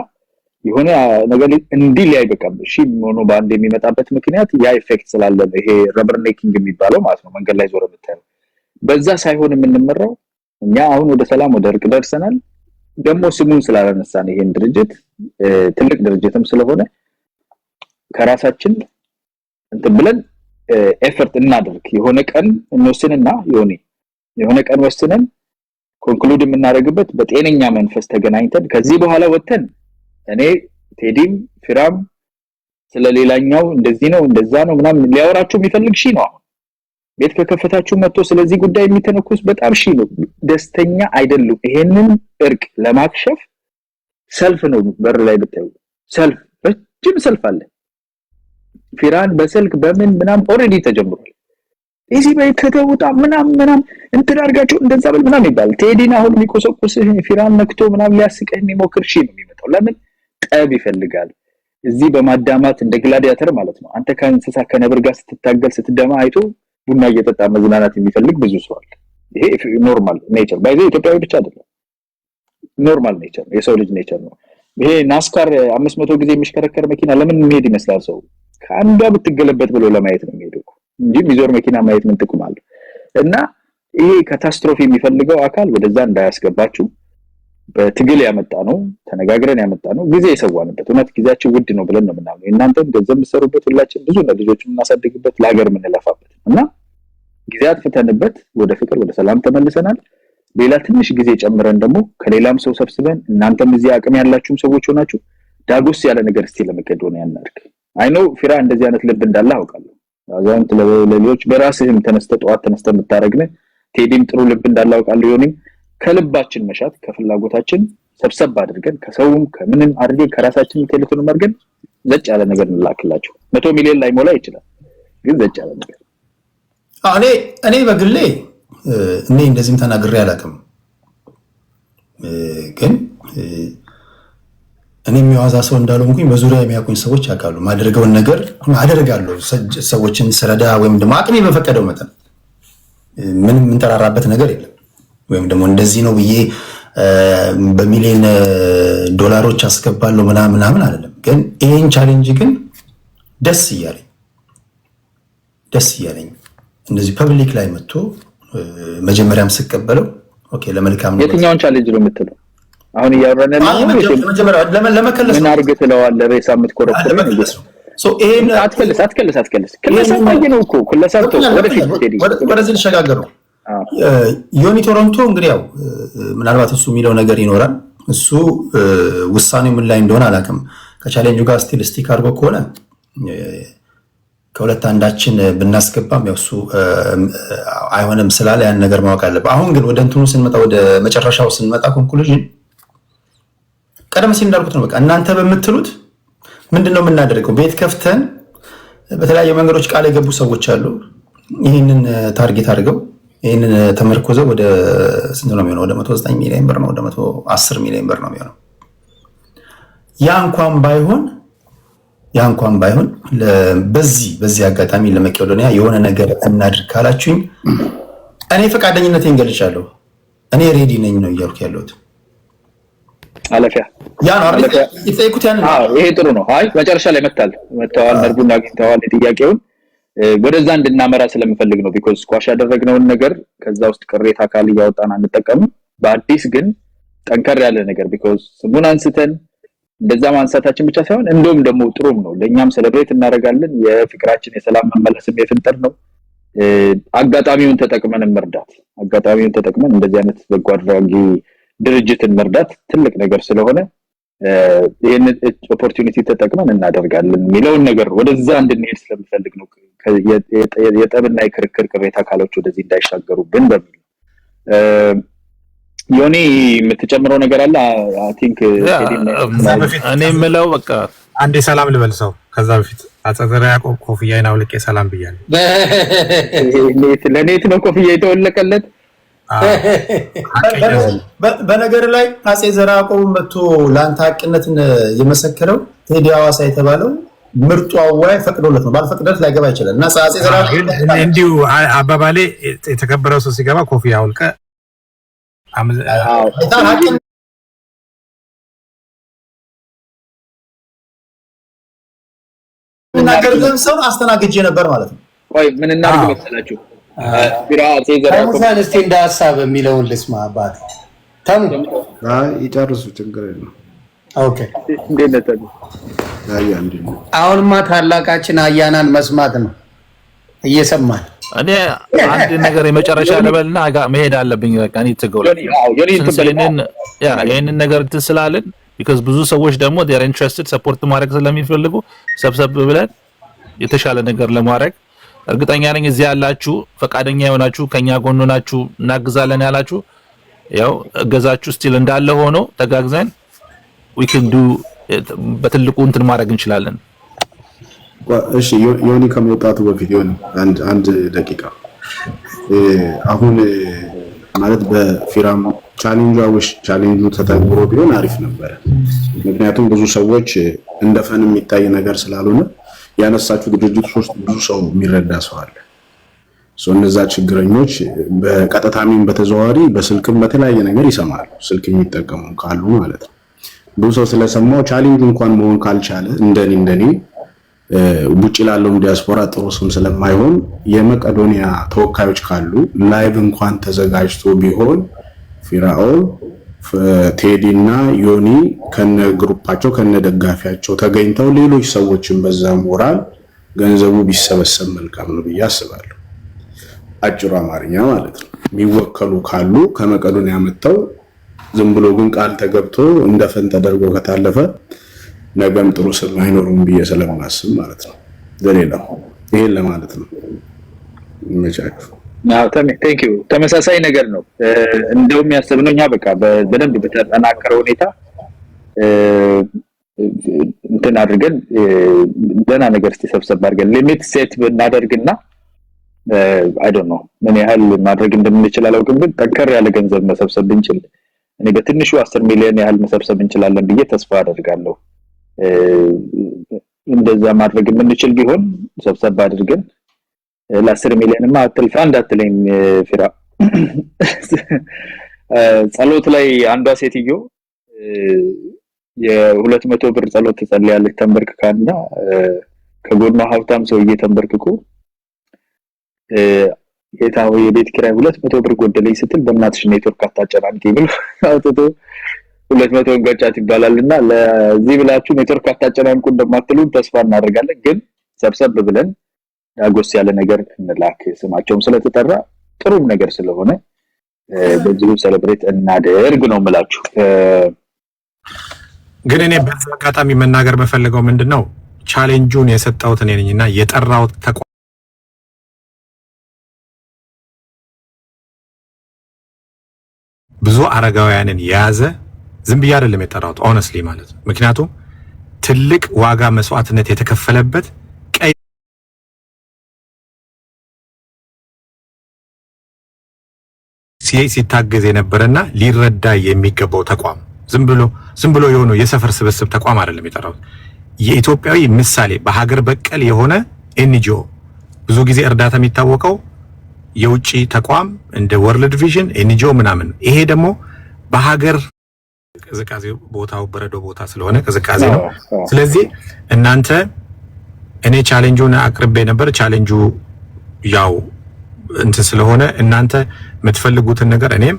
Speaker 4: የሆነ ነገር እንዲህ ላይ በቃም እሺ ሆኖ ባንድ የሚመጣበት ምክንያት ያ ኢፌክት ስላለ ነው። ይሄ ረበር ኔኪንግ የሚባለው ማለት ነው። መንገድ ላይ ዞረ ብታዩ በዛ ሳይሆን የምንመራው እኛ አሁን ወደ ሰላም ወደ እርቅ ደርሰናል። ደግሞ ስሙን ስላላነሳን ይሄን ድርጅት ትልቅ ድርጅትም ስለሆነ ከራሳችን እንትን ብለን ኤፈርት እናደርግ። የሆነ ቀን እንወስንና የሆነ ቀን ወስነን ኮንክሉድ የምናደርግበት በጤነኛ መንፈስ ተገናኝተን ከዚህ በኋላ ወተን እኔ ቴዲም ፊራም ስለሌላኛው እንደዚህ ነው እንደዛ ነው ምናምን ሊያወራችሁ የሚፈልግ ሺ ነው። አሁን ቤት ከከፈታችሁ መጥቶ ስለዚህ ጉዳይ የሚተነኩስ በጣም ሺ ነው። ደስተኛ አይደሉም። ይሄንን እርቅ ለማክሸፍ ሰልፍ ነው በር ላይ ብታዩ ሰልፍ ረጅም ሰልፍ አለ። ፊራን በስልክ በምን ምናምን ኦሬዲ ተጀምሯል። እዚህ በይ ከተውጣ ምናምን እንትን አድርጋችሁ እንደዛ በል ምናምን ይባል። ቴዲን አሁን የሚቆሰቁስህ ፊራን ነክቶ ምናምን ሊያስቀህ የሚሞክር ሺ ነው የሚመጣው። ለምን ጠብ ይፈልጋል። እዚህ በማዳማት እንደ ግላዲያተር ማለት ነው። አንተ ከእንስሳ ከነብር ጋር ስትታገል ስትደማ አይቶ ቡና እየጠጣ መዝናናት የሚፈልግ ብዙ ሰው አለ። ይሄ ኖርማል ኔቸር ባይዘ ኢትዮጵያዊ ብቻ አይደለም፣ ኖርማል ኔቸር የሰው ልጅ ኔቸር ነው። ይሄ ናስካር 500 ጊዜ የሚሽከረከር መኪና ለምን የሚሄድ ይመስላል? ሰው ከአንዷ ብትገለበት ብሎ ለማየት ነው የሚሄደው እንጂ ሚዞር መኪና ማየት ምን ጥቅም አለው? እና ይሄ ካታስትሮፊ የሚፈልገው አካል ወደዛ እንዳያስገባችሁ በትግል ያመጣ ነው፣ ተነጋግረን ያመጣ ነው፣ ጊዜ የሰዋንበት እውነት ጊዜያችን ውድ ነው ብለን ነው የምናምነው። እናንተም ገንዘብ የምትሰሩበት ሁላችን ብዙ ልጆች የምናሳድግበት ለሀገር የምንለፋበት እና ጊዜ አጥፍተንበት ወደ ፍቅር ወደ ሰላም ተመልሰናል። ሌላ ትንሽ ጊዜ ጨምረን ደግሞ ከሌላም ሰው ሰብስበን እናንተም እዚህ አቅም ያላችሁም ሰዎች ሆናችሁ ዳጎስ ያለ ነገር እስቲ ለመቄዶንያ እናድርግ። አይኖ ፊራ እንደዚህ አይነት ልብ እንዳለ አውቃለሁ። አዛውንት ለሌሎች በራስህም ጠዋት ተነስተ የምታረግነ ቴዲም ጥሩ ልብ እንዳለ አውቃለሁ። ይሆንም ከልባችን መሻት ከፍላጎታችን ሰብሰብ አድርገን ከሰውም ከምንም አድርገን ከራሳችን ቴሌፎን ማርገን ዘጭ ያለ ነገር እንላክላችሁ። 100 ሚሊዮን ላይ ሞላ ይችላል፣ ግን ዘጭ ያለ ነገር
Speaker 1: እኔ በግሌ እኔ እንደዚህም ተናግሬ አላውቅም። ግን እኔ የሚዋዛ ሰው እንዳልሆንኩኝ በዙሪያ የሚያውቁኝ ሰዎች ያውቃሉ። ማድረገውን ነገር አደርጋለሁ። ሰዎችን ስረዳ ወይም ደግሞ አቅሜ በፈቀደው መጠን ምንም እንጠራራበት ነገር የለም። ወይም ደግሞ እንደዚህ ነው ብዬ በሚሊዮን ዶላሮች አስገባለሁ ምናምን አይደለም። ግን ይሄን ቻሌንጅ ግን ደስ እያለኝ እንደዚህ ፐብሊክ ላይ መጥቶ መጀመሪያም ስቀበለው ኦኬ ለመልካም ነው።
Speaker 4: የትኛውን ቻሌንጅ ነው የምትለው? አሁን እያወራን ነው ለመከለስ ምን አድርገህ ትለዋለህ? ሬሳ የምትቆረጥረው
Speaker 1: ይሄን
Speaker 4: አትከልስ ነው እኮ ኩለሳቶ
Speaker 1: ወደዚህ ልሸጋገር ነው። ዮኒ ቶሮንቶ እንግዲህ ያው ምናልባት እሱ የሚለው ነገር ይኖራል። እሱ ውሳኔው ምን ላይ እንደሆነ አላውቅም። ከቻሌንጁ ጋር ስቲክ አድርጎ ከሆነ ከሁለት አንዳችን ብናስገባም ያው እሱ አይሆንም ስላለ ያን ነገር ማወቅ አለበት። አሁን ግን ወደ እንትኑ ስንመጣ ወደ መጨረሻው ስንመጣ ኮንክሉዥን ቀደም ሲል እንዳልኩት ነው። በቃ እናንተ በምትሉት ምንድነው የምናደርገው? ቤት ከፍተን በተለያዩ መንገዶች ቃል የገቡ ሰዎች አሉ። ይህንን ታርጌት አድርገው ይህንን ተመርኮዘው ወደ ስንት ነው የሚሆነው? ወደ 109 ሚሊዮን ብር ነው፣ ወደ 110 ሚሊዮን ብር ነው የሚሆነው። ያ እንኳን ባይሆን በዚህ አጋጣሚ ለመቄዶንያ የሆነ ነገር እናድርግ ካላችሁኝ እኔ ፈቃደኝነቴን ገልጫለሁ። እኔ ሬዲ ነኝ ነው እያልኩ ያለሁት።
Speaker 4: አለፊያ
Speaker 1: ያ ነው አይደል? ይጠይቁት ያን ነው።
Speaker 4: ይሄ ጥሩ ነው። አይ መጨረሻ ላይ መጥተዋል፣ መርቡን አግኝተዋል። ጥያቄውን ወደዛ እንድናመራ ስለምፈልግ ነው ቢኮዝ ስኳሽ ያደረግነውን ነገር ከዛ ውስጥ ቅሬታ ካል ያወጣን አንጠቀም በአዲስ ግን ጠንከር ያለ ነገር ቢኮዝ ስሙን አንስተን እንደዛ ማንሳታችን ብቻ ሳይሆን እንደውም ደግሞ ጥሩም ነው ለኛም ሴሌብሬት እናደርጋለን የፍቅራችን የሰላም መመለስም የፍንጠር ነው አጋጣሚውን ተጠቅመን እንደዚህ አይነት በጎ አድራጊ ድርጅትን መርዳት ትልቅ ነገር ስለሆነ ይሄን ኦፖርቹኒቲ ተጠቅመን እናደርጋለን የሚለውን ነገር ወደዛ እንድንሄድ ስለምፈልግ ነው የጠብና የክርክር ቅሬታ ካሎች ወደዚህ እንዳይሻገሩብን በሚል ዮኒ የምትጨምረው ነገር አለ አይ ቲንክ
Speaker 5: እኔ የምለው በቃ
Speaker 2: አንዴ ሰላም ልበልሰው ከዛ በፊት አጸዘራ ያቆብ ኮፍያዬን አውልቄ ሰላም ብያለሁ
Speaker 4: ለኔት ነው ኮፍያ የተወለቀለት
Speaker 1: በነገር ላይ አጼ ዘርዓ ያዕቆብ መጥቶ ላንተ ሐቅነትን የመሰከረው ቴዲ ሐዋሳ የተባለው ምርጡ አዋይ ፈቅዶለት ነው ባልፈቅደለት ላይገባ ይችላል እና አጼ ዘርዓ ያዕቆብ
Speaker 2: እንዲሁ አባባሌ የተከበረው ሰው ሲገባ ኮፍያ አውልቀ
Speaker 1: ነገር ግን ሰው አስተናግጄ ነበር ማለት ነው
Speaker 4: ወይ ምን እናድርግ መሰላችሁ ቢራ ዘራ
Speaker 3: ታሙሳን እስቲ እንደ ሐሳብ የሚለውን ልስማ አባት ታሙ
Speaker 6: ይጨርሱ ችግር የለም
Speaker 3: ኦኬ
Speaker 4: እንዴት ነው
Speaker 3: አሁንማ ታላቃችን አያናን መስማት ነው እየሰማን
Speaker 5: እኔ አንድ ነገር የመጨረሻ ለበልና መሄድ አለብኝ በቃ እኔ ትገውል ይሄንን ነገር ትስላልን because ብዙ ሰዎች ደግሞ they are interested support ማድረግ ስለሚፈልጉ ሰብሰብ ብለን የተሻለ ነገር ለማድረግ እርግጠኛ ነኝ እዚህ ያላችሁ ፈቃደኛ የሆናችሁ ከኛ ጎን ሆናችሁ እናግዛለን ያላችሁ ያው እገዛችሁ ስቲል እንዳለ ሆኖ ተጋግዘን we can do በትልቁ እንትን ማድረግ እንችላለን
Speaker 6: እሺ ዮኒ ከመውጣቱ በፊት ዮኒ አንድ ደቂቃ አሁን ማለት በፊራም ቻሌንጁ ተተግብሮ ቢሆን አሪፍ ነበር ምክንያቱም ብዙ ሰዎች እንደፈን የሚታይ ነገር ስላልሆነ ያነሳችሁ ድርጅት ውስጥ ብዙ ሰው የሚረዳ ሰው አለ እነዛ ችግረኞች በቀጥታም በተዘዋዋሪ በስልክም በተለያየ ነገር ይሰማሉ ስልክ የሚጠቀሙ ካሉ ማለት ነው ብዙ ሰው ስለሰማው ቻሌንጁ እንኳን መሆን ካልቻለ እንደኔ ውጪ ላለው ዲያስፖራ ጥሩ ስም ስለማይሆን የመቄዶንያ ተወካዮች ካሉ ላይቭ እንኳን ተዘጋጅቶ ቢሆን ፊራኦል ቴዲና ዮኒ ከነ ግሩፓቸው ከነ ደጋፊያቸው ተገኝተው ሌሎች ሰዎችን በዛ ሞራል ገንዘቡ ቢሰበሰብ መልካም ነው ብዬ አስባለሁ አጭሩ አማርኛ ማለት ነው የሚወከሉ ካሉ ከመቄዶንያ መተው ዝም ብሎ ግን ቃል ተገብቶ እንደፈን ተደርጎ ከታለፈ ነገም ጥሩ ስም አይኖርም ብዬ ስለማስብ ማለት ነው ለሌላው ይሄን ለማለት ነው መቻችሁ
Speaker 4: ቴንክ ዩ ተመሳሳይ ነገር ነው እንደውም ያሰብነውኛ በቃ በደንብ በተጠናከረ ሁኔታ እንትን አድርገን ደና ነገር ተሰብሰብ አድርገን ሊሚት ሴት ብናደርግና አይ ዶንት ኖ ምን ያህል ማድረግ እንደምንችል አላውቅም ግን ጠንከር ያለ ገንዘብ መሰብሰብ ብንችል እኔ በትንሹ 10 ሚሊዮን ያህል መሰብሰብ እንችላለን ብዬ ተስፋ አደርጋለሁ እንደዛ ማድረግ የምንችል ቢሆን ሰብሰብ አድርገን ለ10 ሚሊዮን ማጥልፋ እንዳትለኝ ፊራ ጸሎት ላይ አንዷ ሴትዮ የ200 ብር ጸሎት ትጸልያለች ተንበርክካና ከጎኗ ሀብታም ሰውዬ ተንበርክኮ የታው የቤት ኪራይ 200 ብር ጎደለኝ ስትል በእናትሽ ኔትወርክ አታጨናንቂ ብሎ አውጥቶ 200 ገጫት ይባላልና ለዚህ ብላችሁ ኔትወርክ አታጨናንቁ እንደማትሉ ተስፋ እናደርጋለን ግን ሰብሰብ ብለን ያጎስ ያለ ነገር እንላክ ስማቸውም ስለተጠራ ጥሩም ነገር ስለሆነ በዚሁ ሴሌብሬት እናደርግ ነው የምላችሁ
Speaker 2: ግን እኔ በአጋጣሚ መናገር በፈልገው ምንድነው ቻሌንጁን የሰጣሁት እኔ ነኝና የጠራው ብዙ አረጋውያንን ያዘ ዝም ብዬ አይደለም የጠራሁት ሆነስትሊ ማለት ነው ምክንያቱም ትልቅ ዋጋ መስዋዕትነት የተከፈለበት ሲታገዝ የነበረና ሊረዳ የሚገባው ተቋም ዝም ብሎ የሆነ የሰፈር ስብስብ ተቋም አይደለም የጠራሁት የኢትዮጵያዊ ምሳሌ በሀገር በቀል የሆነ ኤንጂኦ ብዙ ጊዜ እርዳታ የሚታወቀው የውጪ ተቋም እንደ ወርልድ ቪዥን ኤንጂኦ ምናምን ይሄ ደግሞ በሀገር ቅዝቃዜ ቦታው በረዶ ቦታ ስለሆነ ቅዝቃዜ ነው ስለዚህ እናንተ እኔ ቻሌንጁን አቅርቤ ነበር። ቻሌንጁ ያው እንትን ስለሆነ እናንተ የምትፈልጉትን ነገር እኔም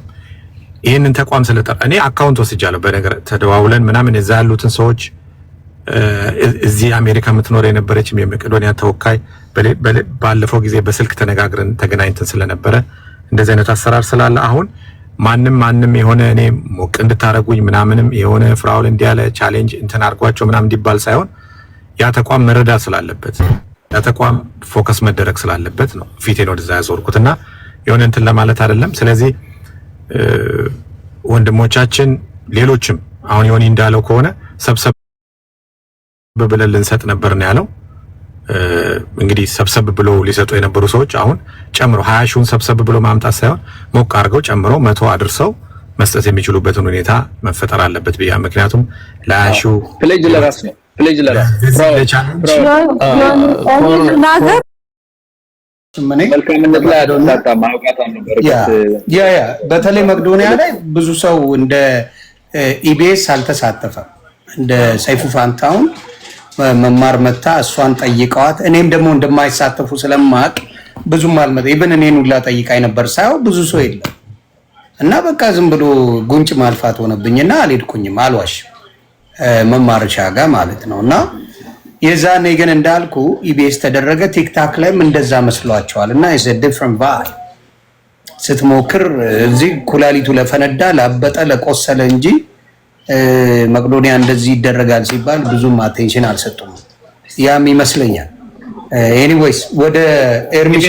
Speaker 2: ይሄንን ተቋም ስለጠራ እኔ አካውንት ወስጃለሁ። በነገር ተደዋውለን ምናምን እዛ ያሉትን ሰዎች እዚህ አሜሪካ የምትኖር የነበረችም የመቄዶንያ ተወካይ ባለፈው ጊዜ በስልክ ተነጋግረን ተገናኝተን ስለነበረ እንደዚህ አይነት አሰራር ስላለ አሁን ማንም የሆነ እኔ ሞቅ እንድታረጉኝ ምናምንም የሆነ ፍራውል እንዲያለ ቻሌንጅ እንትን አድርጓቸው ምናምን እንዲባል ሳይሆን ያ ተቋም መረዳት ስላለበት ያ ተቋም ፎከስ መደረግ ስላለበት ነው ፊቴን ወደዛ ያዞርኩትና የሆነ እንትን ለማለት አይደለም። ስለዚህ ወንድሞቻችን ሌሎችም አሁን ዮኒ እንዳለው ከሆነ ሰብሰብ ብለን ልንሰጥ ነበር ነው ያለው። እንግዲህ ሰብሰብ ብሎ ሊሰጡ የነበሩ ሰዎች አሁን ጨምሮ 20 ሺውን ሰብሰብ ብሎ ማምጣት ሳይሆን ሞቅ አድርገው ጨምሮ 100 አድርሰው መስጠት የሚችሉበትን ሁኔታ መፈጠር አለበት ብያ ምክንያቱም ለ20 ሺው
Speaker 4: ፕሌጅ ለራስ ነው ፕሌጅ ለራስ መልካምነት ላይ አደረታ ማውቃት አለበት።
Speaker 3: ያ በተለይ መቄዶንያ ላይ ብዙ ሰው እንደ ኢቢኤስ አልተሳተፈም። እንደ ሰይፉ ፋንታውን መማር መታ እሷን ጠይቀዋት እኔም ደግሞ እንደማይሳተፉ ስለማቅ ብዙም አልመጣ ኢቭን እኔን ሁላ ጠይቃኝ ነበር ሳይው ብዙ ሰው የለም እና በቃ ዝም ብሎ ጉንጭ ማልፋት ሆነብኝና አልሄድኩኝም። አልዋሽ መማርሻ ጋር ማለት ነውና የዛኔ ግን እንዳልኩ ኢቢኤስ ተደረገ። ቲክታክ ላይም እንደዛ መስሏቸዋል እና is a different vibe ስትሞክር እዚህ ኩላሊቱ ለፈነዳ ላበጠ ለቆሰለ እንጂ መቄዶንያ እንደዚህ ይደረጋል ሲባል ብዙም አቴንሽን አልሰጡም። ያም ይመስለኛል። ኤኒዌይስ ወደ ኤርሚሻ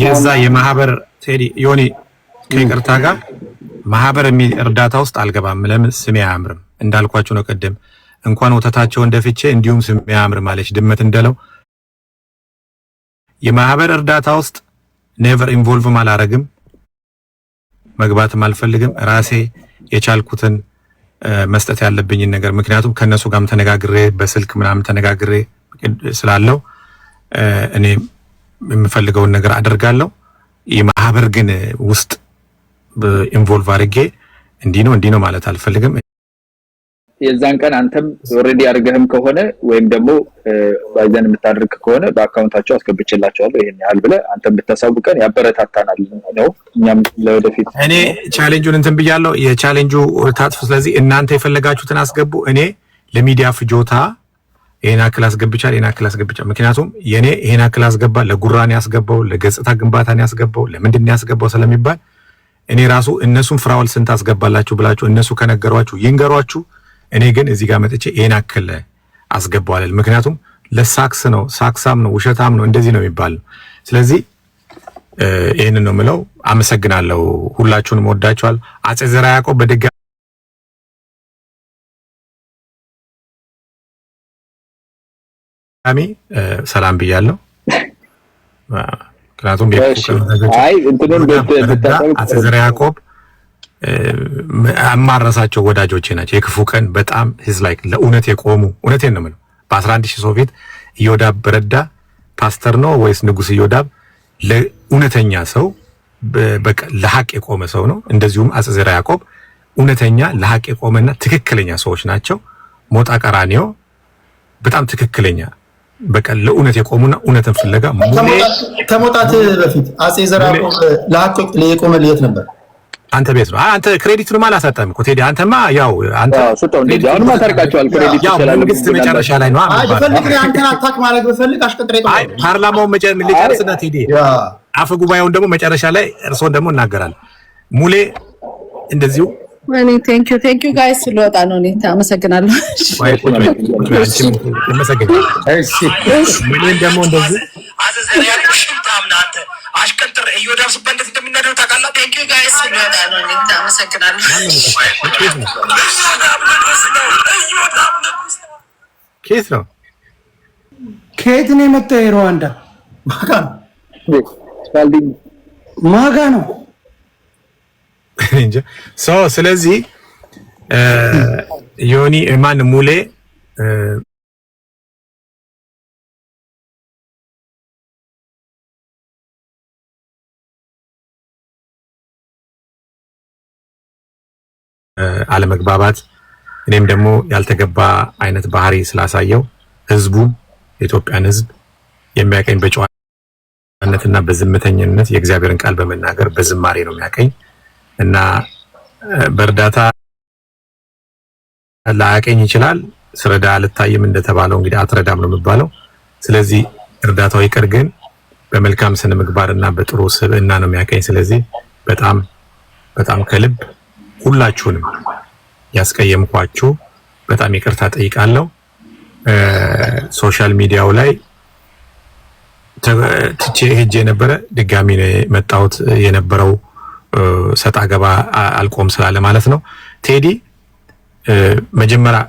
Speaker 2: የዛ የማህበር ቴዲ ዮኒ ከይቅርታ ጋር ማህበር እርዳታ ውስጥ አልገባም። ለምን ስሜ አያምርም እንዳልኳችሁ ነው። ቀደም እንኳን ወተታቸው እንደፍቼ እንዲሁም ስሜ አያምርም ማለች ድመት እንደለው የማህበር እርዳታ ውስጥ ኔቨር ኢንቮልቭ አላረግም፣ መግባትም አልፈልግም። ራሴ የቻልኩትን መስጠት ያለብኝን ነገር ምክንያቱም ከነሱ ጋርም ተነጋግሬ በስልክ ምናምን ተነጋግሬ ስላለው እኔ የምፈልገውን ነገር አደርጋለሁ። የማህበር ግን ውስጥ ኢንቮልቭ አድርጌ እንዲህ ነው ማለት አልፈልግም።
Speaker 4: የዛን ቀን አንተም ኦሬዲ አድርገህም ከሆነ ወይም ደግሞ ባይዘን የምታደርግ ከሆነ በአካውንታቸው አስገብቼላቸዋለሁ ይሄን ያህል ብለህ አንተም ብታሳውቀን ያበረታታናል ነው። እኛም ለወደፊት
Speaker 2: እኔ ቻሌንጁን እንትን ብያለሁ የቻሌንጁ ታጥፍ። ስለዚህ እናንተ የፈለጋችሁትን አስገቡ። እኔ ለሚዲያ ፍጆታ ይሄን አክል አስገብቻ ምክንያቱም የኔ ይሄን አክል አስገባ ለጉራን ያስገባው ለገጽታ ግንባታን ያስገባው ለምንድን ያስገባው ስለሚባል እኔ ራሱ እነሱን ፍራውል ስንት አስገባላችሁ ብላችሁ እነሱ ከነገሯችሁ ይንገሯችሁ። እኔ ግን እዚህ ጋር መጥቼ ይሄን አክል አስገባዋለሁ ምክንያቱም ለሳክስ ነው ሳክሳም ነው ውሸታም ነው እንደዚህ ነው የሚባል። ስለዚህ ይሄንን ነው የምለው። አመሰግናለሁ። ሁላችሁንም ወዳችኋል። አጼ ዘርዓ ያዕቆብ በድጋሚ ሰላም ብያለሁ። ምክንያቱም አጼ ዘርዓ ያዕቆብ አማራሳቸው ወዳጆቼ ናቸው። የክፉ ቀን በጣም ህዝ ላይክ ለእውነት የቆሙ እውነቴን ነው የምለው። በ11000 ሰው ፊት ኢዮዳብ በረዳ ፓስተር ነው ወይስ ንጉስ ኢዮዳብ ለእውነተኛ ሰው በቃ ለሐቅ የቆመ ሰው ነው። እንደዚሁም አጼ ዘርዓ ያዕቆብ እውነተኛ ለሐቅ የቆመና ትክክለኛ ሰዎች ናቸው። ሞጣ ቀራኒዮ በጣም ትክክለኛ በቃ ለእውነት የቆሙና እውነትን ፍለጋ
Speaker 1: ከመውጣት በፊት አጼ ዘርዓ ያዕቆብ ለሐቅ የቆመ ለየት ነበር።
Speaker 2: አንተ ቤት ነው አንተ ክሬዲቱን አላሳጣም እኮ ቴዲ። አንተማ ያው አንተ
Speaker 4: ሰጠው እንዴ አሁንማ ታርቃቸዋል። ክሬዲት
Speaker 2: ይችላል መንግስት መጨረሻ ላይ ነው
Speaker 1: በፈልግ አንተን አታክ ማድረግ በፈልግ አሽቀጥሬ ነው።
Speaker 2: አይ ፓርላማው መጨረሻ ቴዲ አፈ ጉባኤውን ደግሞ መጨረሻ ላይ እርሶን ደግሞ እናገራለን። ሙሌ እንደዚሁ
Speaker 7: እኔ ቴንክ ዩ ጋይስ ስለወጣ ነው። እኔ አመሰግናለሁ።
Speaker 2: ሙሌን ደግሞ እንደዚህ
Speaker 8: አሽቀንጥር ኢዮዳብ ስበንደት እንደምናደርግ ታውቃለህ። ቴንክ ዩ ጋይስ ስለወጣ ነው። እኔ አመሰግናለሁ።
Speaker 3: ከየት ነው የመጣው? የሩዋንዳ ማጋ ነው
Speaker 2: እንጂ ስለዚህ ዮኒ ማን ሙሌ አለመግባባት እኔም ደግሞ ያልተገባ አይነት ባህሪ ስላሳየው ህዝቡ የኢትዮጵያን ሕዝብ የሚያቀኝ በጨዋነትና በዝምተኝነት የእግዚአብሔርን ቃል በመናገር በዝማሬ ነው የሚያቀኝ እና በእርዳታ ላያቀኝ ይችላል። ስረዳ አልታይም እንደተባለው እንግዲህ አትረዳም ነው የሚባለው። ስለዚህ እርዳታው ይቅር ግን በመልካም ስነ ምግባርና በጥሩ ስብዕና ነው የሚያቀኝ። ስለዚህ በጣም በጣም ከልብ ሁላችሁንም ያስቀየምኳችሁ በጣም ይቅርታ ጠይቃለሁ። ሶሻል ሚዲያው ላይ ትቼ ሄጄ ነበረ ድጋሚ ነው መጣሁት የነበረው ሰጣ ገባ አልቆም ስላለ ማለት ነው። ቴዲ መጀመሪያ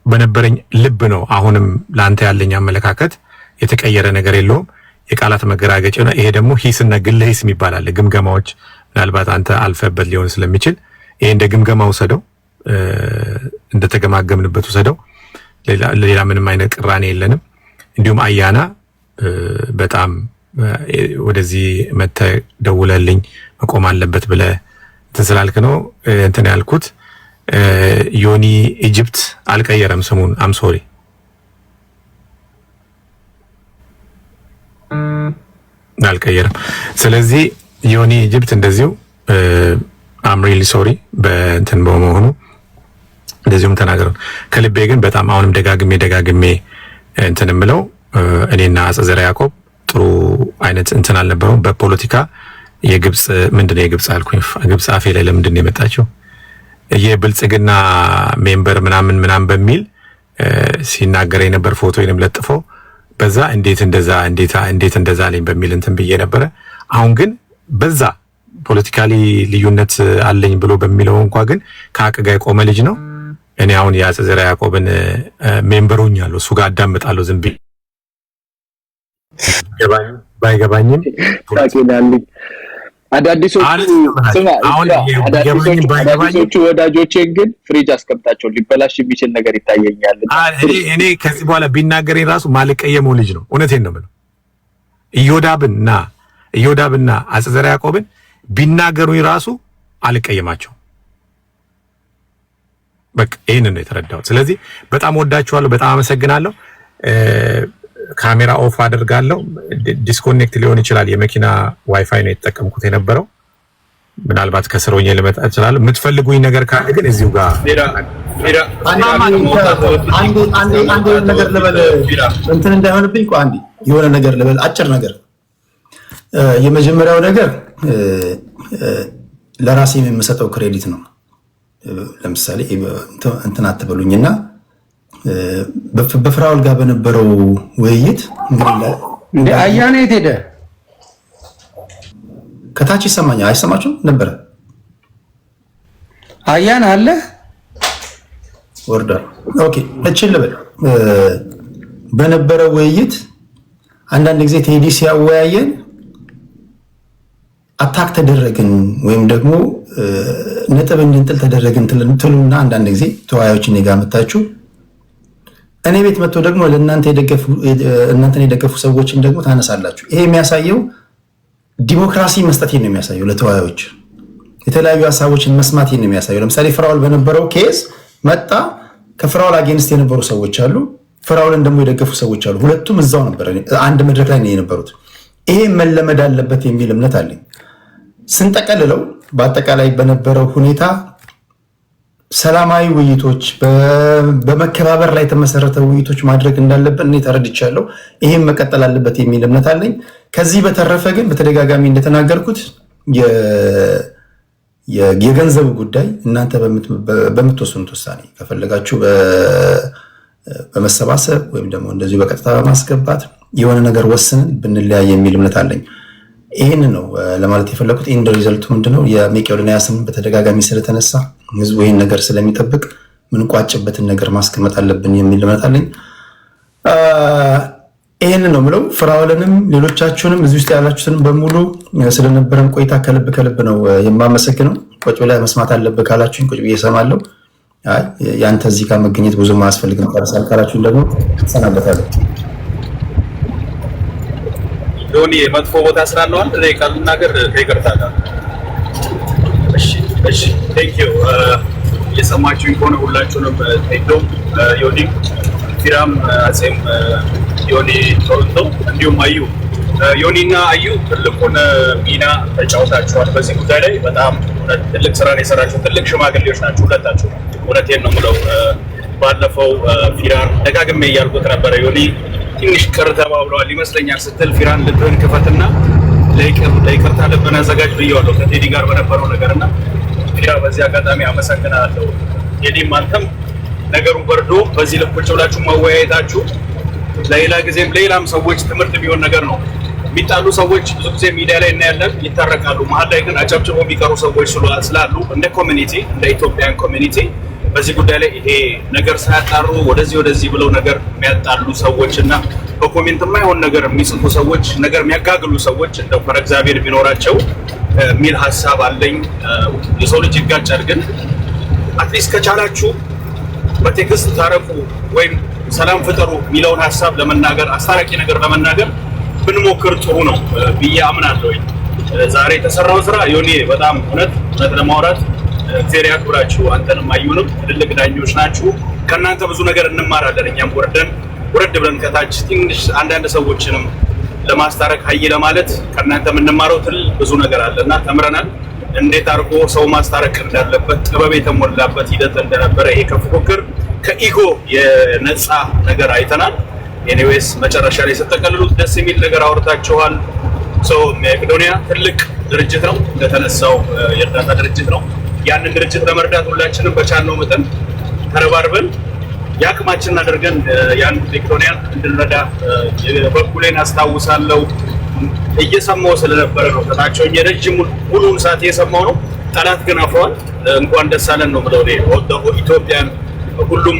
Speaker 2: በነበረኝ ልብ ነው አሁንም ላንተ ያለኝ አመለካከት የተቀየረ ነገር የለውም። የቃላት መገራገጭ ነው። ይሄ ደግሞ ሂስና ግለ ሂስ የሚባል አለ። ግምገማዎች ምናልባት አንተ አልፈበት ሊሆን ስለሚችል ይሄ እንደ ግምገማ ወሰደው፣ እንደተገማገምንበት ወሰደው። ሌላ ምንም አይነት ቅራኔ የለንም። እንዲሁም አያና በጣም ወደዚህ መተህ ደውለልኝ መቆም አለበት ብለህ እንትን ስላልክ ነው እንትን ያልኩት። ዮኒ ኢጅፕት አልቀየረም ስሙን። አም ሶሪ አልቀየረም። ስለዚህ ዮኒ ኢጅፕት እንደዚሁ አም ሪሊ ሶሪ በእንትን በመሆኑ እንደዚሁም ተናገረው ከልቤ። ግን በጣም አሁንም ደጋግሜ እንትን የምለው እኔና አፄ ዘርዓ ያዕቆብ ጥሩ አይነት እንትን አልነበረውም በፖለቲካ። የግብጽ ምንድነው የግብጽ አልኩኝ፣ ግብጽ አፌ ላይ ለምንድን ነው የመጣችው? የብልጽግና ሜምበር ምናምን በሚል ሲናገር የነበር ፎቶዬንም ለጥፎ በዛ እንዴት እንደዛ አለኝ በሚል እንትን ብዬ ነበረ። አሁን ግን በዛ ፖለቲካሊ ልዩነት አለኝ ብሎ በሚለው እንኳን ግን ከሀቅ ጋር የቆመ ልጅ ነው። እኔ አሁን የአፄ ዘርዓ ያዕቆብን ሜምበር ሆኛለሁ፣ እሱ ጋር አዳምጣለሁ ዝም ብዬ ባይገባኝም
Speaker 4: አዳዲሶቹ ወዳጆቼን ግን ፍሪጅ አስቀምጣቸው፣ ሊበላሽ የሚችል ነገር ይታየኛል።
Speaker 2: እኔ ከዚህ በኋላ ቢናገረኝ ራሱ ማልቀየመው ልጅ ነው። እውነቴን ነው የምለው። ኢዮዳብና አፄ ዘርዓ ያዕቆብን ቢናገሩኝ ራሱ አልቀየማቸው። በቃ ይሄንን ነው የተረዳሁት። ስለዚህ በጣም ወዳችኋለሁ፣ በጣም አመሰግናለሁ። ካሜራ ኦፍ አደርጋለሁ። ዲስኮኔክት ሊሆን ይችላል። የመኪና ዋይፋይ ነው የተጠቀምኩት የነበረው። ምናልባት ከስር ሆኜ ልመጣ እችላለሁ። የምትፈልጉኝ ነገር ካለ ግን እዚሁ ጋር
Speaker 1: አንድ ነገር ልበል፣ እንትን እንዳይሆንብኝ እኮ አንዴ የሆነ ነገር ልበል፣ አጭር ነገር። የመጀመሪያው ነገር ለራሴ የምሰጠው ክሬዲት ነው። ለምሳሌ እንትን አትበሉኝና በፍራውል ጋር በነበረው ውይይት
Speaker 3: እንደ አያና የት ሄደ?
Speaker 1: ከታች ይሰማኛል። አይሰማችሁም ነበረ?
Speaker 3: አያና አለ
Speaker 1: ወርዳ። ኦኬ እቺን ልበል። በነበረው ውይይት አንዳንድ ጊዜ ቴዲ ሲያወያየን አታክ ተደረግን ወይም ደግሞ ነጥብ እንድንጥል ተደረግን ትሉና አንዳንድ ጊዜ ተወያዮች እኔ ጋር መጣችሁ እኔ ቤት መጥቶ ደግሞ እናንተን የደገፉ ሰዎችን ደግሞ ታነሳላችሁ። ይሄ የሚያሳየው ዲሞክራሲ መስጠት ነው የሚያሳየው። ለተወያዮች የተለያዩ ሀሳቦችን መስማት ነው የሚያሳየው። ለምሳሌ ፍራውል በነበረው ኬዝ መጣ። ከፍራውል አጌንስት የነበሩ ሰዎች አሉ፣ ፍራውልን ደግሞ የደገፉ ሰዎች አሉ። ሁለቱም እዛው ነበር፣ አንድ መድረክ ላይ ነው የነበሩት። ይሄ መለመድ አለበት የሚል እምነት አለኝ። ስንጠቀልለው በአጠቃላይ በነበረው ሁኔታ ሰላማዊ ውይይቶች፣ በመከባበር ላይ የተመሰረተ ውይይቶች ማድረግ እንዳለበት እኔ ተረድቻለሁ። ይሄም መቀጠል አለበት የሚል እምነት አለኝ። ከዚህ በተረፈ ግን በተደጋጋሚ እንደተናገርኩት የገንዘቡ ጉዳይ እናንተ በምትወስኑት ውሳኔ ከፈለጋችሁ በመሰባሰብ ወይም ደግሞ እንደዚሁ በቀጥታ በማስገባት የሆነ ነገር ወስንን ብንለያይ የሚል እምነት አለኝ። ይህን ነው ለማለት የፈለኩት። ኢንድ ሪዘልቱ ምንድነው? የመቄዶንያ ስም በተደጋጋሚ ስለተነሳ ህዝቡ ይህን ነገር ስለሚጠብቅ ምንቋጭበትን ነገር ማስቀመጥ አለብን የሚል እምነት አለኝ። ይህን ነው ምለው። ፍራውልንም ሌሎቻችሁንም እዚህ ውስጥ ያላችሁትን በሙሉ ስለነበረን ቆይታ ከልብ ነው የማመሰግነው። ቁጭ ብለህ መስማት አለብህ ካላችሁኝ ቁጭ ብዬ እሰማለሁ። ያንተ እዚህ ጋር መገኘት ብዙ ማያስፈልግም ካላችሁኝ ደግሞ እሰናበታለሁ።
Speaker 9: ዶኒ መጥፎ ቦታ ስላለው አንድ ላይ ቃል ነገር ከይቅርታ ጋር እሺ ቴንክ ዩ። የሰማችሁኝ ከሆነ ሁላችሁንም ቴንክ ዮኒ ፊራም አጼም ዮኒ ቶሮንቶ እንዲሁም አዩ ዮኒና አዩ ትልቁን ሚና ተጫውታችኋል በዚህ ጉዳይ ላይ በጣም ትልቅ ስራን የሰራችሁ ትልቅ ሽማግሌዎች ናችሁ ሁለታችሁ እውነቴን ነው የምለው ባለፈው ፊራን ደጋግሜ እያልኩት ነበረ ዮኒ ትንሽ ቅር ተባብለዋል ይመስለኛል ስትል ፊራን ልብህን ክፈትና ለይቅርታ ልብህን አዘጋጅ ብዬዋለሁ ከቴዲ ጋር በነበረው ነገርና ፊራ በዚህ አጋጣሚ አመሰግናለሁ ቴዲም አንተም ነገሩ በርዶ በዚህ ልክ ቁጭ ብላችሁ ማወያየታችሁ ለሌላ ጊዜም ሌላም ሰዎች ትምህርት የሚሆን ነገር ነው የሚጣሉ ሰዎች ብዙ ጊዜ ሚዲያ ላይ እናያለን ይታረቃሉ መሀል ላይ ግን አጨብጭቦ የሚቀሩ ሰዎች ስላሉ እንደ ኮሚኒቲ እንደ ኢትዮጵያን ኮሚኒቲ በዚህ ጉዳይ ላይ ይሄ ነገር ሳያጣሩ ወደዚህ ብለው ነገር የሚያጣሉ ሰዎች እና በኮሜንት የማይሆን ነገር የሚጽፉ ሰዎች ነገር የሚያጋግሉ ሰዎች እንደው ፈረ እግዚአብሔር ቢኖራቸው የሚል ሀሳብ አለኝ የሰው ልጅ ይጋጫል ግን አትሊስት ከቻላችሁ በቴክስት ታረቁ ወይም ሰላም ፍጠሩ የሚለውን ሀሳብ ለመናገር አስታራቂ ነገር ለመናገር ብንሞክር ጥሩ ነው ብዬ አምናለሁ ዛሬ የተሰራው ስራ ዮኒ በጣም እውነት ለማውራት እግዚአብሔር ያክብራችሁ አንተንም አዩንም ትልቅ ዳኞች ናችሁ ከእናንተ ብዙ ነገር እንማራለን እኛም ወረድ ብለን ከታች ትንሽ አንዳንድ ሰዎችንም ለማስታረቅ ሀይ ለማለት ከእናንተ የምንማረው ብዙ ነገር አለና ተምረናል እንዴት አድርጎ ሰው ማስታረቅ እንዳለበት ጥበብ የተሞላበት ሂደት እንደነበረ ይሄ ከፉክክር ከኢጎ የነፃ ነገር አይተናል ኤኒዌይስ መጨረሻ ላይ ስትጠቀልሉት ደስ የሚል ነገር አውርታችኋል መቄዶንያ ትልቅ ድርጅት ነው እንደተነሳው የእርዳታ ድርጅት ነው ያንን ድርጅት ለመርዳት ሁላችንም በቻልነው መጠን ተረባርበን ያቅማችንን አድርገን ያን መቄዶንያን እንድንረዳ የበኩሌን አስታውሳለሁ እየሰማው ስለነበረ ነው ከታቸው የረጅም ሙሉን ሰዓት እየሰማው ነው ጠላት ግን አፈዋል እንኳን ደስ አለን ነው ብለው ኢትዮጵያን ሁሉም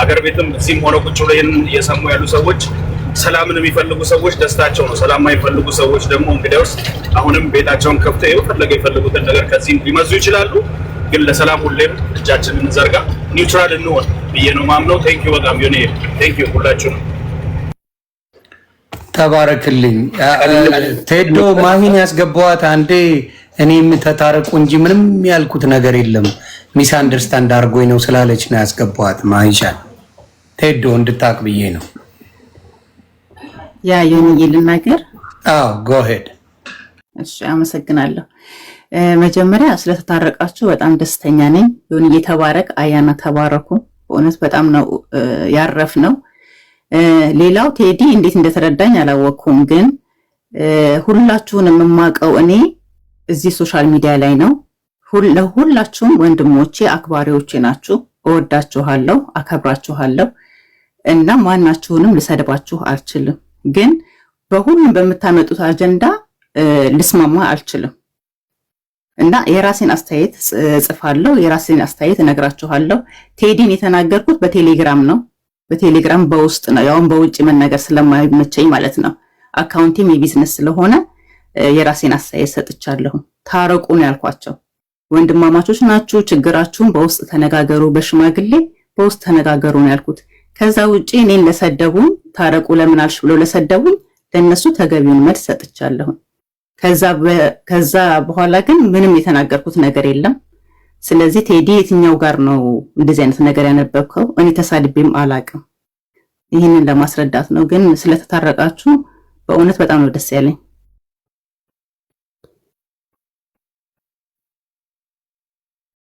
Speaker 9: ሀገር ቤትም እዚህም ሆነ ቁጭ ብለው እየሰሙ ያሉ ሰዎች ሰላምን የሚፈልጉ ሰዎች ደስታቸው ነው ሰላም የማይፈልጉ ሰዎች ደግሞ እንግዲያውስ አሁንም ቤታቸውን ከፍተው የፈለጉትን ነገር ከዚህ ሊመዙ ይችላሉ ግን ለሰላም ሁሌም እጃችንን እንዘርጋ ኒውትራል እንሆን ብዬ ነው ማምነው ቴንኪው በጣም ዮኒ ቴንኪው ሁላችሁ ነው
Speaker 3: ተባረክልኝ ቴዶ ማሂን ያስገባዋት አንዴ እኔም ተታረቁ እንጂ ምንም ያልኩት ነገር የለም ሚስ አንደርስታንድ አድርጎኝ ነው ስላለች ነው ያስገባዋት ማሂሻን ቴዶ እንድታቅ ብዬ ነው
Speaker 7: ያ ዮኒ ልናገር
Speaker 3: go ahead
Speaker 7: እሺ አመሰግናለሁ መጀመሪያ ስለተታረቃችሁ በጣም ደስተኛ ነኝ ዮኒ ተባረክ አያና ተባረኩ በእውነት በጣም ነው ያረፍ ነው ሌላው ቴዲ እንዴት እንደተረዳኝ አላወቅኩም ግን ሁላችሁንም የማውቀው እኔ እዚህ ሶሻል ሚዲያ ላይ ነው ለሁላችሁም ወንድሞቼ አክባሪዎቼ ናችሁ እወዳችኋለሁ አከብራችኋለሁ እና ማናችሁንም ልሰድባችሁ አልችልም ግን በሁሉም በመታመጡት አጀንዳ ልስማማ አልችልም እና የራሴን አስተያየት ጽፋለሁ የራሴን አስተያየት እነግራችኋለሁ ቴዲን የተናገርኩት በቴሌግራም ነው በቴሌግራም በውስጥ ነው ያውን በውጭ መናገር ስለማይመቸኝ ማለት ነው አካውንቲም የቢዝነስ ስለሆነ የራሴን አስተያየት ሰጥቻለሁ ታረቁ ነው ያልኳቸው ወንድማማቾች ናችሁ ችግራችሁን በውስጥ ተነጋገሩ በሽማግሌ በውስጥ ተነጋገሩ ነው ያልኩት ከዛ ውጪ እኔን ለሰደቡኝ ታረቁ ለምን አልሽ ብለው ለሰደቡኝ ለነሱ ተገቢውን መልስ ሰጥቻለሁ ከዛ በኋላ ግን ምንም የተናገርኩት ነገር የለም ስለዚህ ቴዲ የትኛው ጋር ነው እንደዚህ አይነት ነገር ያነበብከው እኔ ተሳድቤም አላቅም ይሄንን ለማስረዳት ነው ግን ስለተታረቃችሁ በእውነት በጣም ነው ደስ ያለኝ